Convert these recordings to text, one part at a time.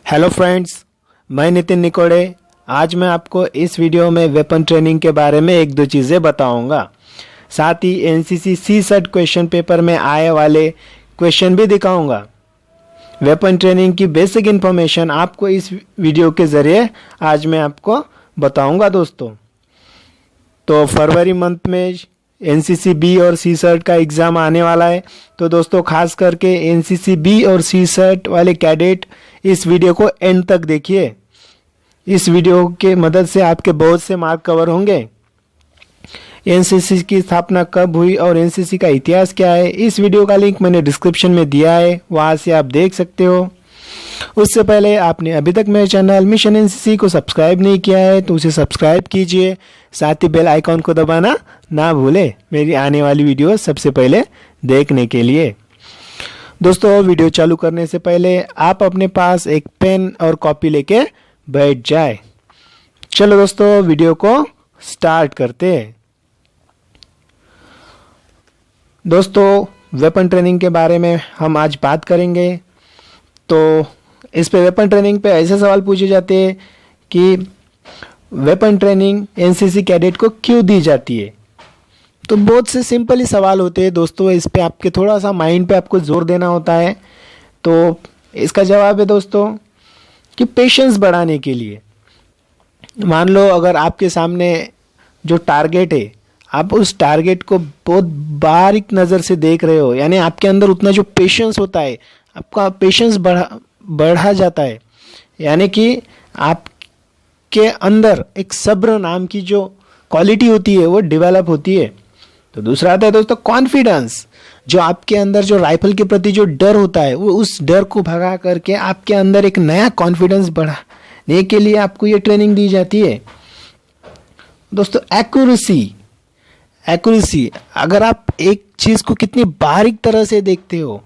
Hello friends, मैं नितिन निकोड़े। आज मैं आपको इस वीडियो में वेपन ट्रेनिंग के बारे में एक दो चीज़ें बताऊंगा। साथ ही NCC C cert question paper में आए वाले क्वेश्चन भी दिखाऊंगा। वेपन ट्रेनिंग की बेसिक इन्फॉर्मेशन आपको इस वीडियो के ज़रिए आज मैं आपको बताऊंगा दोस्तों। तो फरवरी मंथ में एनसीसी बी और सी सर्ट का एग्ज़ाम आने वाला है। तो दोस्तों खास करके एनसीसी बी और सी सर्ट वाले कैडेट इस वीडियो को एंड तक देखिए। इस वीडियो के मदद से आपके बहुत से मार्क कवर होंगे। एनसीसी की स्थापना कब हुई और एनसीसी का इतिहास क्या है, इस वीडियो का लिंक मैंने डिस्क्रिप्शन में दिया है, वहाँ से आप देख सकते हो। उससे पहले आपने अभी तक मेरे चैनल मिशन एनसीसी को सब्सक्राइब नहीं किया है तो उसे सब्सक्राइब कीजिए। साथ ही बेल आइकॉन को दबाना ना भूलें मेरी आने वाली वीडियो सबसे पहले देखने के लिए। दोस्तों वीडियो चालू करने से पहले आप अपने पास एक पेन और कॉपी लेके बैठ जाए। चलो दोस्तों वीडियो को स्टार्ट करते हैं। दोस्तों वेपन ट्रेनिंग के बारे में हम आज बात करेंगे। तो इस पे वेपन ट्रेनिंग पे ऐसे सवाल पूछे जाते हैं कि वेपन ट्रेनिंग एनसीसी कैडेट को क्यों दी जाती है। तो बहुत से सिंपल ही सवाल होते हैं दोस्तों, इस पे आपके थोड़ा सा माइंड पे आपको जोर देना होता है। तो इसका जवाब है दोस्तों कि पेशेंस बढ़ाने के लिए। मान लो अगर आपके सामने जो टारगेट है, आप उस टारगेट को बहुत बारीक नज़र से देख रहे हो, यानी आपके अंदर उतना जो पेशेंस होता है, आपका पेशेंस बढ़ा जाता है, यानी कि आपके अंदर एक सब्र नाम की जो क्वालिटी होती है वो डेवलप होती है। तो दूसरा आता है दोस्तों कॉन्फिडेंस, जो आपके अंदर जो राइफल के प्रति जो डर होता है वो उस डर को भगा करके आपके अंदर एक नया कॉन्फिडेंस बढ़ाने के लिए आपको ये ट्रेनिंग दी जाती है। दोस्तों एक्यूरेसी, अगर आप एक चीज़ को कितनी बारीक तरह से देखते हो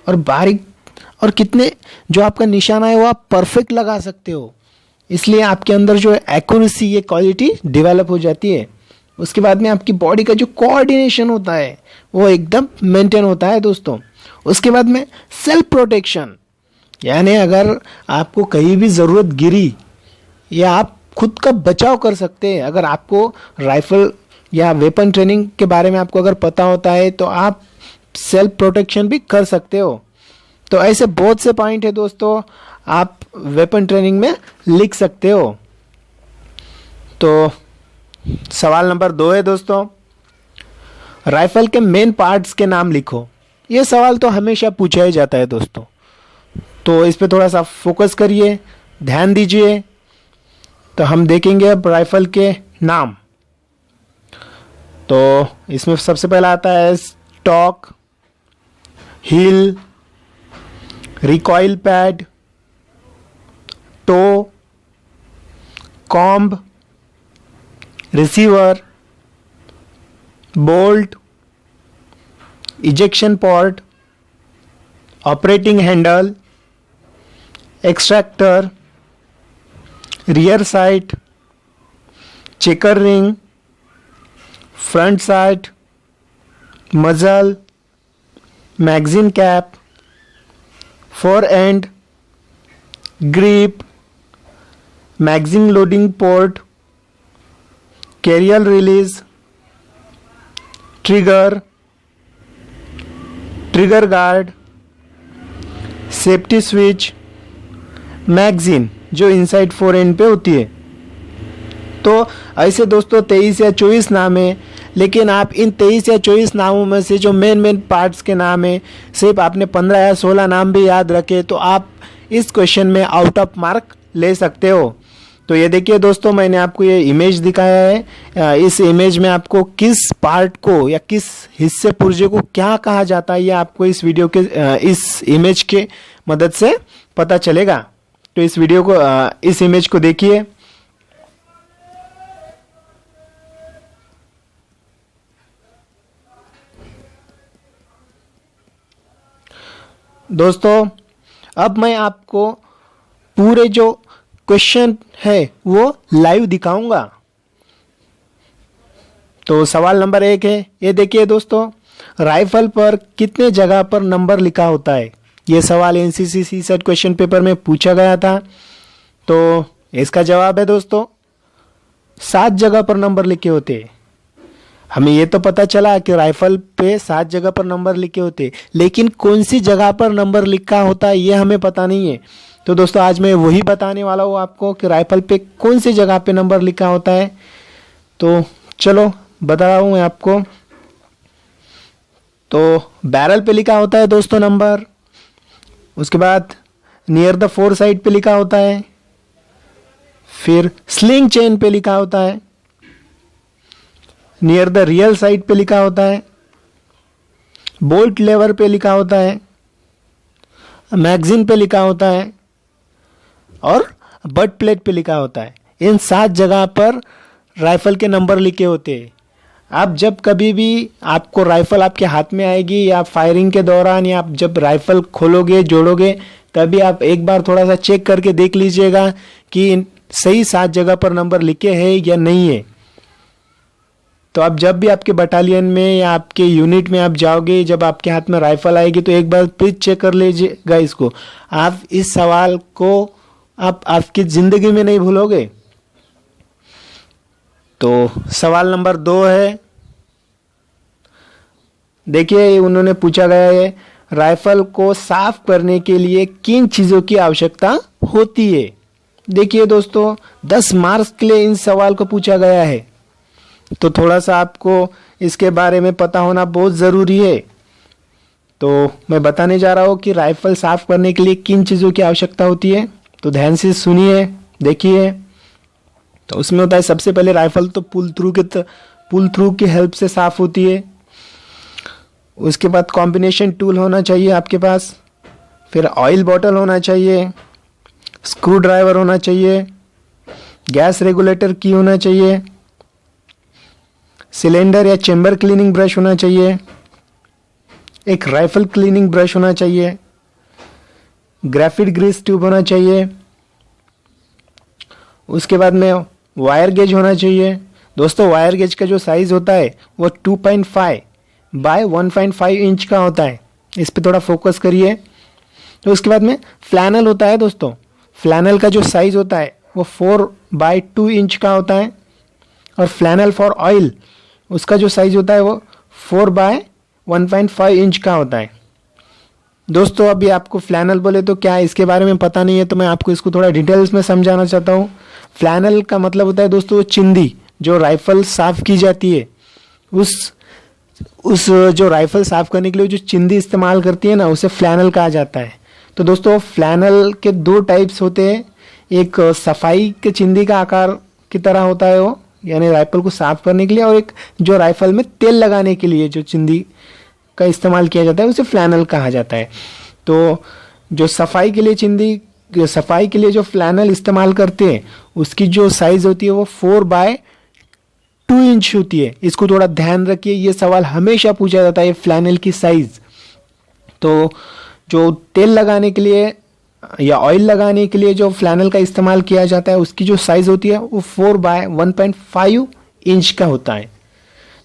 और कितने जो आपका निशाना है वो आप परफेक्ट लगा सकते हो, इसलिए आपके अंदर जो एक्यूरेसी ये क्वालिटी डेवलप हो जाती है। उसके बाद में आपकी बॉडी का जो कोऑर्डिनेशन होता है वो एकदम मेंटेन होता है दोस्तों। उसके बाद में सेल्फ प्रोटेक्शन, यानी अगर आपको कहीं भी ज़रूरत गिरी या आप खुद का बचाव कर सकते हैं। अगर आपको राइफल या वेपन ट्रेनिंग के बारे में आपको अगर पता होता है तो आप सेल्फ प्रोटेक्शन भी कर सकते हो। तो ऐसे बहुत से पॉइंट है दोस्तों, आप वेपन ट्रेनिंग में लिख सकते हो। तो सवाल नंबर 2 है दोस्तों, राइफल के मेन पार्ट्स के नाम लिखो। ये सवाल तो हमेशा पूछा ही जाता है दोस्तों, तो इस पे थोड़ा सा फोकस करिए, ध्यान दीजिए। तो हम देखेंगे अब राइफल के नाम। तो इसमें सबसे पहला आता है stock, heel, recoil pad, toe, comb, receiver, bolt, ejection port, operating handle, extractor, rear sight, checker ring, front sight, muzzle, magazine cap, fore end, grip, magazine loading port, carrier release, trigger guard, safety switch, magazine जो inside fore end पे होती है। तो ऐसे दोस्तों 23 या 24 नाम है, लेकिन आप इन 23 या 24 नामों में से जो मेन पार्ट्स के नाम है, सिर्फ आपने 15 या 16 नाम भी याद रखे तो आप इस क्वेश्चन में आउट ऑफ मार्क ले सकते हो। तो ये देखिए दोस्तों, मैंने आपको ये इमेज दिखाया है। इस इमेज में आपको किस पार्ट को या किस हिस्से पुर्जे को क्या कहा जाता है, ये आपको इस वीडियो के इस इमेज के मदद से पता चलेगा। तो इस वीडियो को इस इमेज को देखिए। दोस्तों अब मैं आपको पूरे जो क्वेश्चन है वो लाइव दिखाऊंगा। तो सवाल नंबर 1 है, ये देखिए दोस्तों, राइफल पर कितने जगह पर नंबर लिखा होता है। ये सवाल एनसीसी सीसेट क्वेश्चन पेपर में पूछा गया था। तो इसका जवाब है दोस्तों 7 जगह पर नंबर लिखे होते हैं। हमें ये तो पता चला कि राइफल पे 7 जगह पर नंबर लिखे होते, लेकिन कौन सी जगह पर नंबर लिखा होता है ये हमें पता नहीं है। तो दोस्तों आज मैं वही बताने वाला हूँ आपको कि राइफल पे कौन सी जगह पे नंबर लिखा होता है। तो चलो बता रहा हूँ मैं आपको। तो बैरल पे लिखा होता है दोस्तों नंबर, उसके बाद नियर द फोर साइड पे लिखा होता है, फिर स्लिंग चेन पे लिखा होता है, नियर द रियल साइड पे लिखा होता है, बोल्ट लेवर पे लिखा होता है, मैगजीन पे लिखा होता है और बट प्लेट पे लिखा होता है। इन 7 जगह पर राइफल के नंबर लिखे होते हैं। आप जब कभी भी आपको राइफल आपके हाथ में आएगी या फायरिंग के दौरान या आप जब राइफल खोलोगे जोड़ोगे, तभी आप एक बार थोड़ा सा चेक करके देख लीजिएगा कि सही 7 जगह पर नंबर लिखे हैं या नहीं है। तो आप जब भी आपके बटालियन में या आपके यूनिट में आप जाओगे, जब आपके हाथ में राइफल आएगी तो एक बार प्लीज चेक कर लीजिएगा इसको। आप इस सवाल को आप आपकी जिंदगी में नहीं भूलोगे। तो सवाल नंबर 2 है, देखिए उन्होंने पूछा गया है राइफल को साफ करने के लिए किन चीजों की आवश्यकता होती है। देखिए दोस्तों 10 मार्क्स के लिए इन सवाल को पूछा गया है, तो थोड़ा सा आपको इसके बारे में पता होना बहुत ज़रूरी है। तो मैं बताने जा रहा हूँ कि राइफल साफ करने के लिए किन चीज़ों की आवश्यकता होती है। तो ध्यान से सुनिए, देखिए। तो उसमें होता है सबसे पहले राइफल तो पुल थ्रू की हेल्प से साफ होती है। उसके बाद कॉम्बिनेशन टूल होना चाहिए आपके पास, फिर ऑयल बॉटल होना चाहिए, स्क्रू ड्राइवर होना चाहिए, गैस रेगुलेटर की होना चाहिए, सिलेंडर या चेम्बर क्लीनिंग ब्रश होना चाहिए, एक राइफल क्लीनिंग ब्रश होना चाहिए, ग्रेफाइट ग्रीस ट्यूब होना चाहिए। उसके बाद में वायर गेज होना चाहिए। दोस्तों वायर गेज का जो साइज होता है वो 2.5 बाय 1.5 इंच का होता है, इस पे थोड़ा फोकस करिए। तो उसके बाद में फ्लैनल होता है दोस्तों, फ्लैनल का जो साइज होता है वो 4 बाय 2 इंच का होता है। और फ्लैनल फॉर ऑयल उसका जो साइज होता है वो 4 बाय 1.5 इंच का होता है। दोस्तों अभी आपको फ्लैनल बोले तो क्या इसके बारे में पता नहीं है, तो मैं आपको इसको थोड़ा डिटेल्स में समझाना चाहता हूँ। फ्लैनल का मतलब होता है दोस्तों चिंदी, जो राइफल साफ की जाती है, उस जो राइफल साफ करने के लिए जो चिंदी इस्तेमाल करती है ना, उसे फ्लैनल कहा जाता है। तो दोस्तों फ्लैनल के 2 टाइप्स होते हैं, एक सफाई के चिंदी का आकार की तरह होता है वो, यानी राइफल को साफ करने के लिए, और एक जो राइफल में तेल लगाने के लिए जो चिंदी का इस्तेमाल किया जाता है उसे फ्लैनल कहा जाता है। तो जो सफाई के लिए जो फ्लैनल इस्तेमाल करते हैं उसकी जो साइज होती है वो 4 बाय 2 इंच होती है। इसको थोड़ा ध्यान रखिए, ये सवाल हमेशा पूछा जाता है फ्लैनल की साइज। तो जो तेल लगाने के लिए या ऑयल लगाने के लिए जो फ्लैनल का इस्तेमाल किया जाता है उसकी जो साइज होती है वो 4 बाय 1.5 इंच का होता है।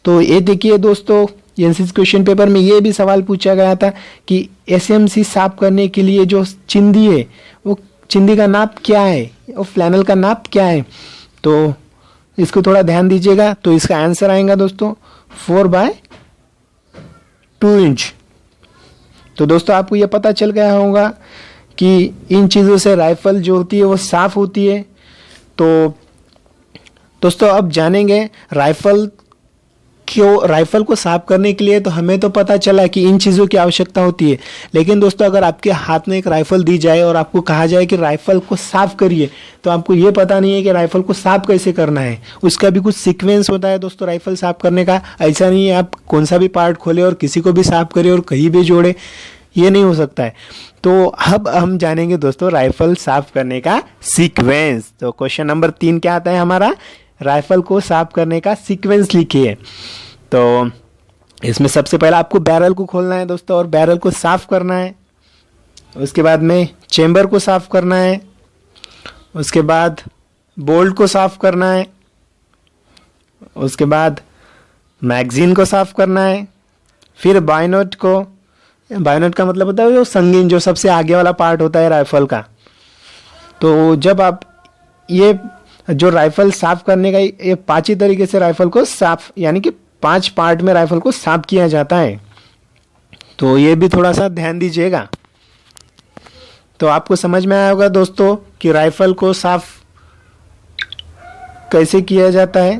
तो ये देखिए दोस्तों एनसीसी क्वेश्चन पेपर में ये भी सवाल पूछा गया था कि एसएमसी साफ करने के लिए जो चिंदी है वो चिंदी का नाप क्या है और फ्लैनल का नाप क्या है। तो इसको थोड़ा ध्यान दीजिएगा। तो इसका आंसर आएगा दोस्तों 4 बाय 2 इंच। तो दोस्तों आपको ये पता चल गया होगा कि इन चीज़ों से राइफल जो होती है वो साफ होती है। तो दोस्तों अब जानेंगे राइफल को साफ करने के लिए। तो हमें तो पता चला कि इन चीज़ों की आवश्यकता होती है, लेकिन दोस्तों अगर आपके हाथ में एक राइफल दी जाए और आपको कहा जाए कि राइफल को साफ करिए, तो आपको ये पता नहीं है कि राइफल को साफ कैसे करना है। उसका भी कुछ सीक्वेंस होता है दोस्तों राइफल साफ करने का। ऐसा नहीं है आप कौन सा भी पार्ट खोले और किसी को भी साफ करे और कहीं भी जोड़े, ये नहीं हो सकता है। तो अब हम जानेंगे दोस्तों राइफल साफ करने का सीक्वेंस। तो क्वेश्चन नंबर 3 क्या आता है हमारा, राइफल को साफ करने का सीक्वेंस लिखिए। तो इसमें सबसे पहले आपको बैरल को खोलना है दोस्तों और बैरल को साफ करना है। उसके बाद में चेम्बर को साफ करना है, उसके बाद बोल्ट को साफ करना है, उसके बाद मैगजीन को साफ करना है, फिर बायनोट को, बायोनेट का मतलब होता है जो संगीन, जो सबसे आगे वाला पार्ट होता है राइफल का। तो जब आप ये जो राइफल साफ करने का ये 5 ही तरीके से राइफल को साफ, यानी कि 5 पार्ट में राइफल को साफ किया जाता है। तो ये भी थोड़ा सा ध्यान दीजिएगा। तो आपको समझ में आया होगा दोस्तों कि राइफल को साफ कैसे किया जाता है।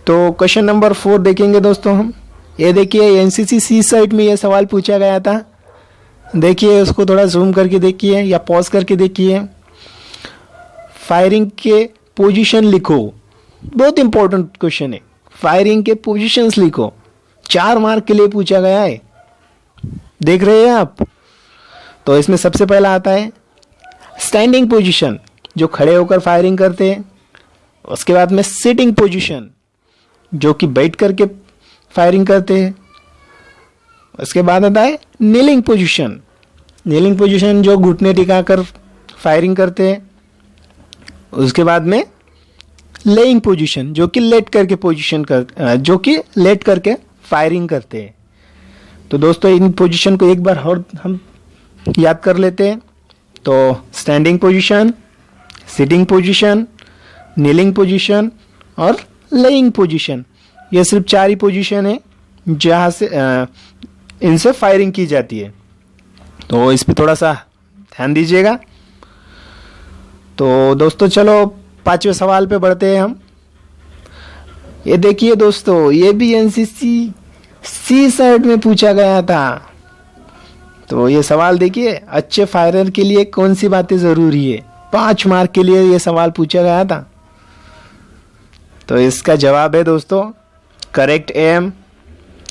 तो क्वेश्चन नंबर 4 देखेंगे दोस्तों हम। ये देखिए एनसीसी सी साइट में ये सवाल पूछा गया था। देखिए उसको थोड़ा जूम करके देखिए या पॉज करके देखिए। फायरिंग के पोजीशन लिखो, बहुत इंपॉर्टेंट क्वेश्चन है। फायरिंग के पोजीशंस लिखो, 4 मार्क के लिए पूछा गया है। देख रहे हैं आप। तो इसमें सबसे पहला आता है स्टैंडिंग पोजीशन, जो खड़े होकर फायरिंग करते हैं। उसके बाद में सिटिंग पोजीशन, जो कि बैठ करके फायरिंग करते हैं। उसके बाद आता है नीलिंग पोजीशन। नीलिंग पोजीशन जो घुटने टिकाकर फायरिंग करते हैं। उसके बाद में लेइंग पोजीशन, जो कि लेट करके फायरिंग करते हैं। तो दोस्तों इन पोजीशन को एक बार और हम याद कर लेते हैं। तो standing position, sitting position, kneeling position और लेइंग पोजीशन। ये सिर्फ 4 ही पोजीशन है जहाँ से इनसे फायरिंग की जाती है। तो इस पर थोड़ा सा ध्यान दीजिएगा। तो दोस्तों चलो 5वें सवाल पे बढ़ते हैं हम। ये देखिए दोस्तों, ये भी एनसीसी सी साइट में पूछा गया था। तो ये सवाल देखिए, अच्छे फायरर के लिए कौन सी बातें जरूरी है। 5 मार्क के लिए ये सवाल पूछा गया था। तो इसका जवाब है दोस्तों करेक्ट एम,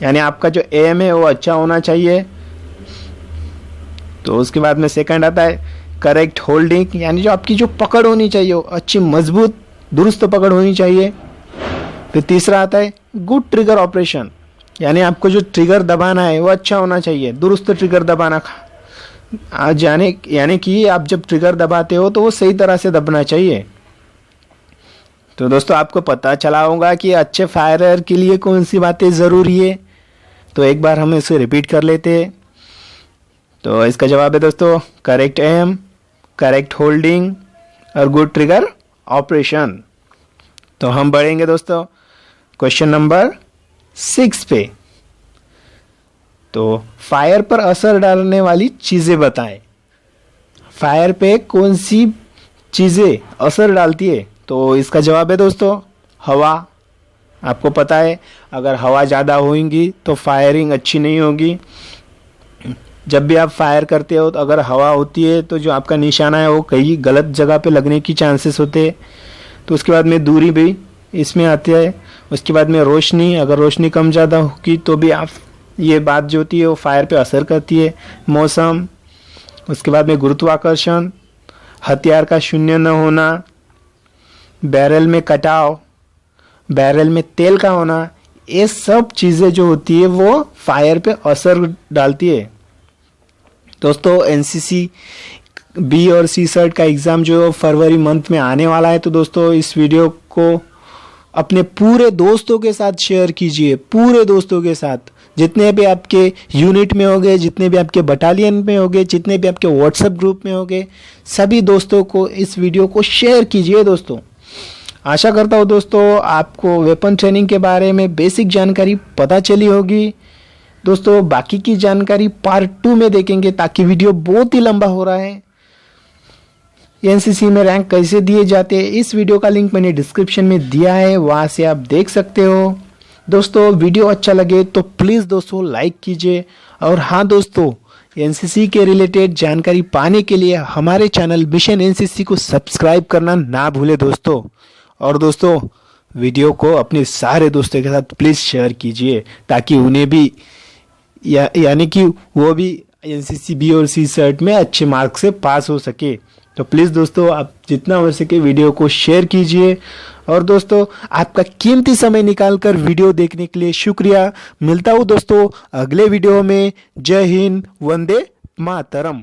यानी आपका जो एम है वो अच्छा होना चाहिए। तो उसके बाद में सेकंड आता है करेक्ट होल्डिंग, यानी जो आपकी जो पकड़ होनी चाहिए वो अच्छी मजबूत दुरुस्त पकड़ होनी चाहिए। फिर तीसरा आता है गुड ट्रिगर ऑपरेशन, यानी आपको जो ट्रिगर दबाना है वो अच्छा होना चाहिए, दुरुस्त ट्रिगर दबाना। यानी कि आप जब ट्रिगर दबाते हो तो वो सही तरह से दबना चाहिए। तो दोस्तों आपको पता चला होगा कि अच्छे फायरर के लिए कौन सी बातें ज़रूरी है। तो एक बार हम इसे रिपीट कर लेते हैं। तो इसका जवाब है दोस्तों करेक्ट एम, करेक्ट होल्डिंग और गुड ट्रिगर ऑपरेशन। तो हम बढ़ेंगे दोस्तों क्वेश्चन नंबर 6 पे। तो फायर पर असर डालने वाली चीज़ें बताएं। फायर पे कौन सी चीज़ें असर डालती है। तो इसका जवाब है दोस्तों हवा। आपको पता है अगर हवा ज़्यादा होगी तो फायरिंग अच्छी नहीं होगी। जब भी आप फायर करते हो तो अगर हवा होती है तो जो आपका निशाना है वो कहीं गलत जगह पे लगने की चांसेस होते हैं। तो उसके बाद में दूरी भी इसमें आती है। उसके बाद में रोशनी, अगर रोशनी कम ज़्यादा होगी तो भी आप ये बात जो होती है वो फायर पे असर करती है। मौसम, उसके बाद में गुरुत्वाकर्षण, हथियार का शून्य न होना, बैरल में कटाव, बैरल में तेल का होना, ये सब चीज़ें जो होती है वो फायर पे असर डालती है। दोस्तों एनसीसी बी और सी सर्ट का एग्ज़ाम जो फरवरी मंथ में आने वाला है। तो दोस्तों इस वीडियो को अपने पूरे दोस्तों के साथ शेयर कीजिए, पूरे दोस्तों के साथ, जितने भी आपके यूनिट में होंगे, जितने भी आपके बटालियन में होंगे, जितने भी आपके व्हाट्सएप ग्रुप में होंगे, सभी दोस्तों को इस वीडियो को शेयर कीजिए। दोस्तों आशा करता हूँ दोस्तों आपको वेपन ट्रेनिंग के बारे में बेसिक जानकारी पता चली होगी। दोस्तों बाकी की जानकारी पार्ट 2 में देखेंगे, ताकि वीडियो बहुत ही लंबा हो रहा है। एनसीसी में रैंक कैसे दिए जाते हैं, इस वीडियो का लिंक मैंने डिस्क्रिप्शन में दिया है, वहां से आप देख सकते हो। दोस्तों वीडियो अच्छा लगे तो प्लीज़ दोस्तों लाइक कीजिए। और हाँ दोस्तों, एनसीसी के रिलेटेड जानकारी पाने के लिए हमारे चैनल मिशन एनसीसी को सब्सक्राइब करना ना भूले दोस्तों। और दोस्तों वीडियो को अपने सारे दोस्तों के साथ प्लीज़ शेयर कीजिए, ताकि उन्हें भी यानी कि वो भी एनसीसी बी और सी सर्ट में अच्छे मार्क से पास हो सके। तो प्लीज़ दोस्तों आप जितना हो सके वीडियो को शेयर कीजिए। और दोस्तों आपका कीमती समय निकालकर वीडियो देखने के लिए शुक्रिया। मिलता हूँ दोस्तों अगले वीडियो में। जय हिंद, वंदे मातरम।